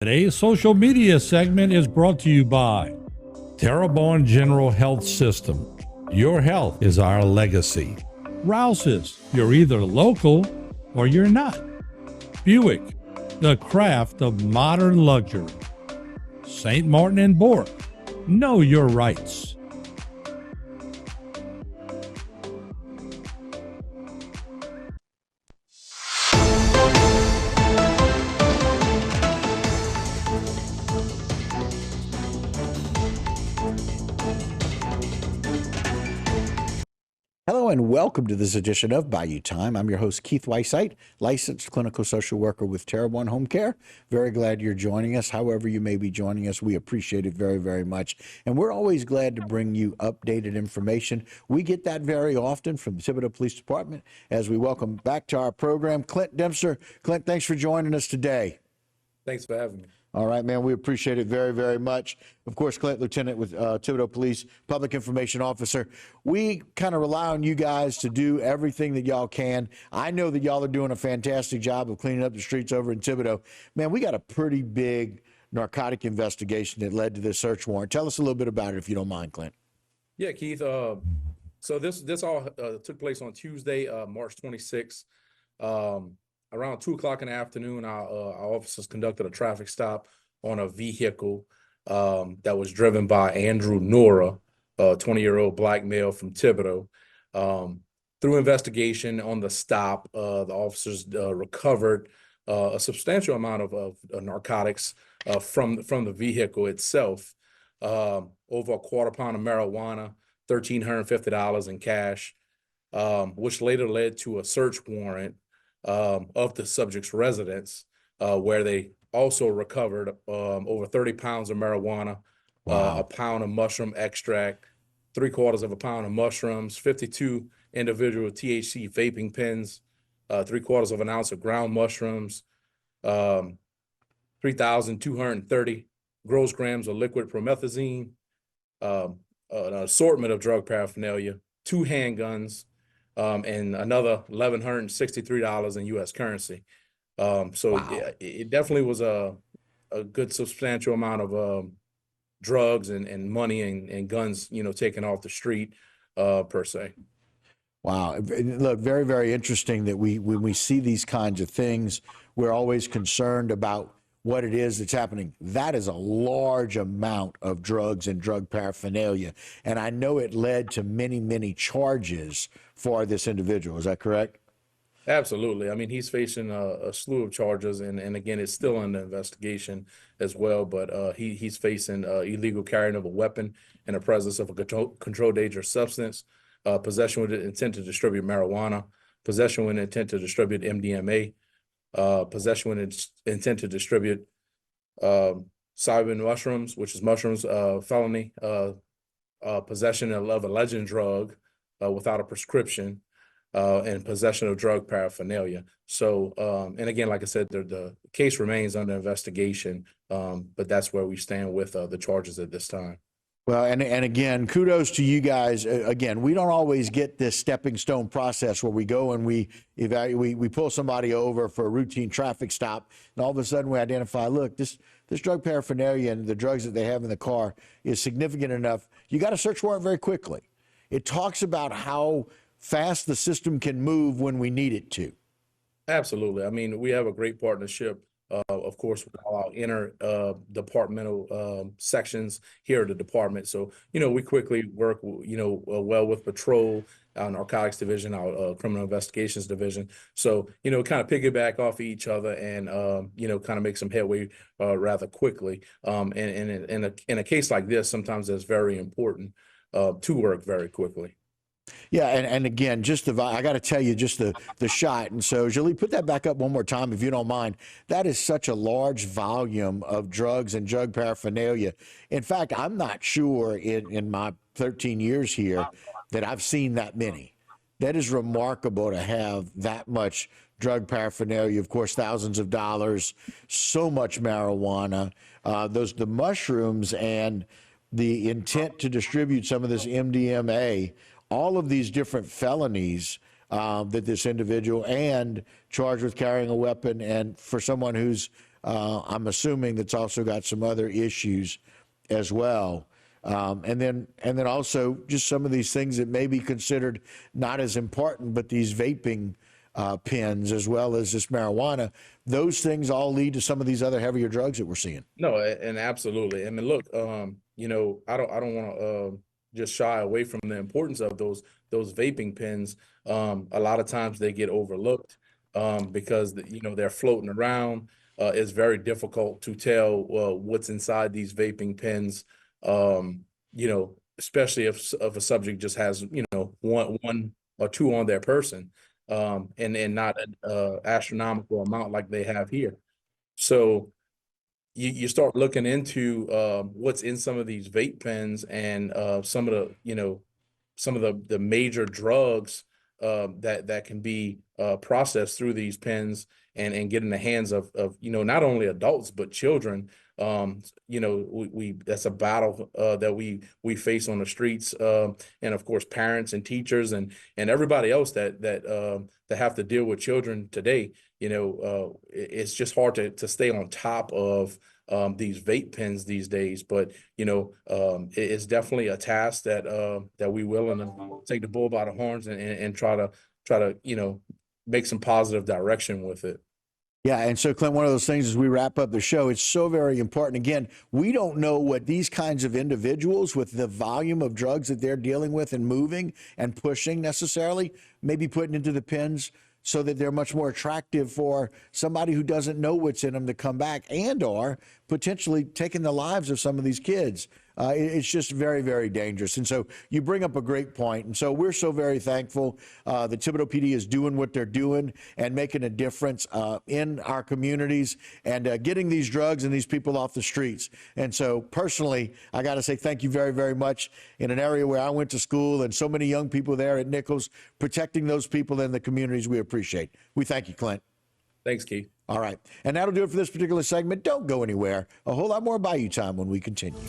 Today's social media segment is brought to you by Terrebonne General Health System. Your health is our legacy. Rouse's, you're either local or you're not. Buick, the craft of modern luxury. St. Martin and Bork, know your rights. Hello and welcome to this edition of Bayou Time. I'm your host, Keith Weissite, licensed clinical social worker with Terrebonne Home Care. Very glad you're joining us. However you may be joining us, we appreciate it very, very much. And we're always glad to bring you updated information. We get that very often from the Thibodaux Police Department as we welcome back to our program Clint Dempster. Clint, thanks for joining us today. Thanks for having me. All right, man, we appreciate it very, very much. Of course, Clint, Lieutenant with Thibodaux Police, Public Information Officer. We kind of rely on you guys to do everything that y'all can. I know that y'all are doing a fantastic job of cleaning up the streets over in Thibodaux. Man, we got a pretty big narcotic investigation that led to this search warrant. Tell us a little bit about it, if you don't mind, Clint. Yeah, Keith. So this all took place on Tuesday, March 26th. Around 2 o'clock in the afternoon, our officers conducted a traffic stop on a vehicle that was driven by Andrew Nora, a 20-year-old black male from Thibodaux. Through investigation on the stop, the officers recovered a substantial amount of narcotics from the vehicle itself, over a quarter pound of marijuana, $1,350 in cash, which later led to a search warrant of the subject's residence, where they also recovered over 30 pounds of marijuana, a pound of mushroom extract, 3/4 of a pound of mushrooms, 52 individual THC vaping pens, 3/4 of an ounce of ground mushrooms, 3,230 gross grams of liquid promethazine, an assortment of drug paraphernalia, 2 handguns, and another $1,163 in U.S. currency. It definitely was a good substantial amount of drugs and money and guns, taken off the street per se. Wow. Look, very, very interesting that when we see these kinds of things, we're always concerned about what it is that's happening. That is a large amount of drugs and drug paraphernalia. And I know it led to many, many charges for this individual. Is that correct? Absolutely. I mean, he's facing a slew of charges, and again, it's still under investigation as well. But he's facing illegal carrying of a weapon in the presence of a controlled dangerous substance, possession with intent to distribute marijuana, possession with intent to distribute MDMA, possession with intent to distribute cybin mushrooms, which is mushrooms, felony, possession of a legend drug without a prescription, and possession of drug paraphernalia. So, and again, like I said, the case remains under investigation, but that's where we stand with the charges at this time. Well, and again, kudos to you guys. Again, we don't always get this stepping stone process where we go and we evaluate, we pull somebody over for a routine traffic stop, and all of a sudden we identify, look, this drug paraphernalia and the drugs that they have in the car is significant enough. You got a search warrant very quickly. It talks about how fast the system can move when we need it to. Absolutely. I mean, we have a great partnership, of course, with all our inner departmental sections here at the department. So, we quickly work, well with patrol, our narcotics division, our criminal investigations division. So, kind of piggyback off each other and, kind of make some headway rather quickly. And in a case like this, sometimes it's very important to work very quickly. Yeah, and again, I got to tell you, just the shot. And so, Jolie, put that back up one more time, if you don't mind. That is such a large volume of drugs and drug paraphernalia. In fact, I'm not sure in my 13 years here that I've seen that many. That is remarkable to have that much drug paraphernalia, of course, thousands of dollars, so much marijuana, the mushrooms and the intent to distribute some of this MDMA, all of these different felonies that this individual and charged with carrying a weapon, and for someone who's I'm assuming that's also got some other issues as well. And then also just some of these things that may be considered not as important, but these vaping pens as well as this marijuana, those things all lead to some of these other heavier drugs that we're seeing. No, and absolutely. I mean, look, you know, I don't want to just shy away from the importance of those vaping pens. A lot of times they get overlooked because you know they're floating around. It's very difficult to tell what's inside these vaping pens. You know, especially if a subject just has, you know, one or two on their person, and not an astronomical amount like they have here. So you start looking into what's in some of these vape pens and some of the, you know, some of the major drugs that can be processed through these pens and get in the hands of you know, not only adults but children. You know, we that's a battle that we face on the streets, and of course parents and teachers and everybody else that have to deal with children today. You know, it's just hard to stay on top of these vape pens these days. But you know, it's definitely a task that we willing to take the bull by the horns and try to you know, make some positive direction with it. Yeah, and so Clint, one of those things as we wrap up the show, it's so very important. Again, we don't know what these kinds of individuals with the volume of drugs that they're dealing with and moving and pushing necessarily, maybe putting into the pens so that they're much more attractive for somebody who doesn't know what's in them to come back and or potentially taking the lives of some of these kids. It's just very, very dangerous. And so you bring up a great point. And so we're so very thankful that Thibodaux PD is doing what they're doing and making a difference in our communities and getting these drugs and these people off the streets. And so personally, I got to say thank you very, very much in an area where I went to school and so many young people there at Nichols, protecting those people in the communities we appreciate. We thank you, Clint. Thanks, Keith. All right. And that'll do it for this particular segment. Don't go anywhere. A whole lot more Bayou time when we continue.